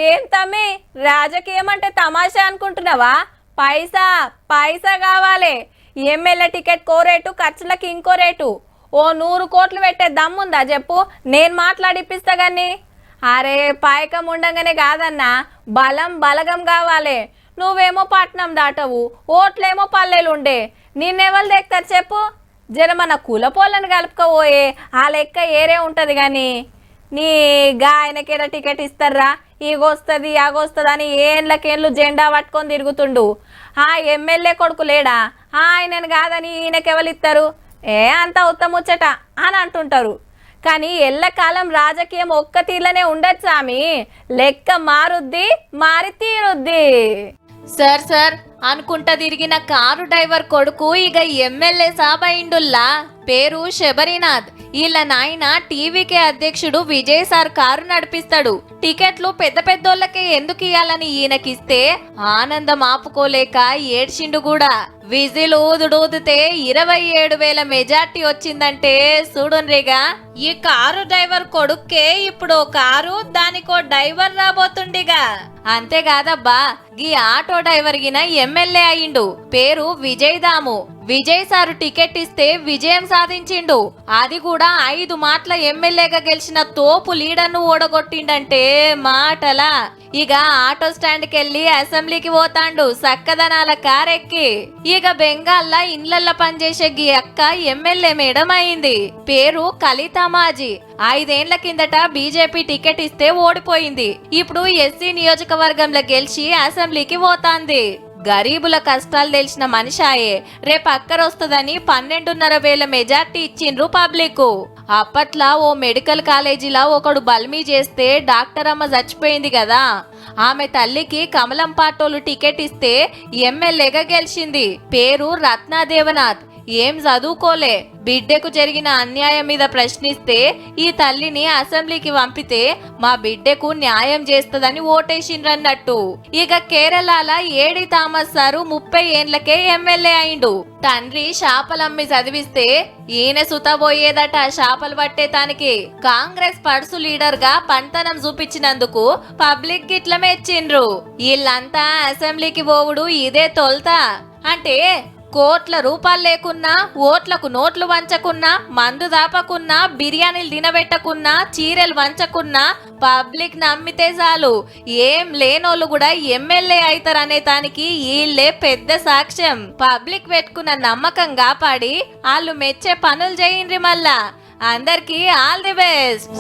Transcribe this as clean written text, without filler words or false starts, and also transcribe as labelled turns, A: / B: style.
A: ఏం తమ్మి, రాజకీయం అంటే తమాషా అనుకుంటున్నావా? పైసా పైసా కావాలి. ఎమ్మెల్యే టికెట్ కో రేటు, ఖర్చులకి ఇంకో రేటు. ఓ 100 కోట్లు పెట్టే దమ్ముందా చెప్పు, నేను మాట్లాడిపిస్తా గాని. అరే పాయకం ఉండగానే కాదన్నా, బలం బలగం కావాలి. నువ్వేమో పట్నం దాటవు, ఓట్లేమో పల్లెలుండే, నిన్నెవరు దెక్తారు చెప్పు? జర మన కులపోళ్ళని కలుపుకోబోయే ఆ లెక్క ఏరే ఉంటుంది కానీ నీ ఆయనకేడ టికెట్ ఇస్తారా, ఈగొస్తుంది ఆగొస్తుంది అని ఏండ్లకేళ్ళు జెండా పట్టుకొని తిరుగుతుండు. ఆ ఎమ్మెల్యే కొడుకు లేడా, ఆయనను కాదని ఈయనకెవరు ఇస్తారు? అంత ఉత్తముచ్చట అని అంటుంటారు. కానీ ఎల్లకాలం రాజకీయం ఒక్క తీర్లనే ఉండదు సామి, లెక్క మారుద్ది, మారి తీరుద్ది.
B: సార్ సార్ అనుకుంటా తిరిగిన కారు డ్రైవర్ కొడుకు ఇక ఎమ్మెల్యే సాబయిండుల్లా. పేరు శబరినాథ్. వీళ్ళ నాయన టీవీకే అధ్యక్షుడు విజయ్ సార్ కారు నడిపిస్తాడు. టికెట్లు పెద్ద పెద్దోళ్ళకే ఎందుకు ఇయ్యాలని ఈయనకిస్తే ఆనందం ఆపుకోలేక ఏడ్చిండు కూడా. విజిల్ ఊదుడూదితే 27,000 మెజార్టీ వచ్చిందంటే చూడుండ్రిగా. ఈ కారు డ్రైవర్ కొడుక్కే ఇప్పుడు కారు, దానికో డ్రైవర్ రాబోతుండిగా. అంతేకాదబ్బా, గీ ఆటో డ్రైవర్ గిన ఎమ్మెల్యే అయిండు. పేరు విజయ్ దాము. విజయ్ సారు టికెట్ ఇస్తే విజయం సాధించిండు. అది కూడా 5 మాటల ఎమ్మెల్యేగా గెలిచిన తోపు లీడర్ను ఓడగొట్టిండంటే మాటలా. ఇక ఆటో స్టాండ్ కెళ్ళి అసెంబ్లీకి పోతాండు సక్కదనాల కారెక్కి. ఇక బెంగాల్లా ఇండ్లల్లో పనిచేసే గీ అక్క ఎమ్మెల్యే మేడం అయింది. పేరు కలితామాజీ. 5 ఏండ్ల కిందట బీజేపీ టికెట్ ఇస్తే ఓడిపోయింది. ఇప్పుడు ఎస్సీ నియోజకవర్గంలో గెలిచి అసెంబ్లీకి పోతాంది. గరీబుల కష్టాలు తెలిసిన మనిషాయే. రేపు అక్కరొస్తుందని 12,500 మెజార్టీ ఇచ్చిండ్రు పబ్లిక్. అప్పట్లా ఓ మెడికల్ కాలేజీలో ఒకడు బల్మీ చేస్తే డాక్టర్ అమ్మ చచ్చిపోయింది కదా. ఆమె తల్లికి కమలం పాటోలు టికెట్ ఇస్తే ఎమ్మెల్యేగా గెలిచింది. పేరు రత్నాదేవనాథ్. ఏం చదువుకోలే. బిడ్డకు జరిగిన అన్యాయం మీద ప్రశ్నిస్తే ఈ తల్లిని అసెంబ్లీకి పంపితే మా బిడ్డకు న్యాయం చేస్తదని ఓటేసిండ్రన్నట్టు. ఇక కేరళల ఏడి థామస్ సారు 30 ఏండ్లకే ఎమ్మెల్యే అయిండు. తండ్రి చేపలమ్మి చదివిస్తే ఈయన సుతబోయేదట చేపలు పట్టేతానికి. కాంగ్రెస్ పడుసు లీడర్ గా పంతనం చూపించినందుకు పబ్లిక్ గిట్ల మెచ్చిండ్రు. వీళ్ళంతా అసెంబ్లీకి పోవుడు ఇదే తొల్తా. అంటే కోట్ల రూపాయలు లేకున్నా, ఓట్లకు నోట్లు వంచకున్నా, మందు దాపకున్నా, బిర్యానీలు తినబెట్టకున్నా, చీరలు వంచకున్నా, పబ్లిక్ నమ్మితే చాలు ఏం లేనోళ్ళు కూడా ఎమ్మెల్యే అవుతారనే దానికి వీళ్ళే పెద్ద సాక్ష్యం. పబ్లిక్ పెట్టుకున్న నమ్మకం కాపాడి వాళ్ళు మెచ్చే పనులు చేయండి. మళ్ళా అందరికీ ఆల్ ది బెస్ట్.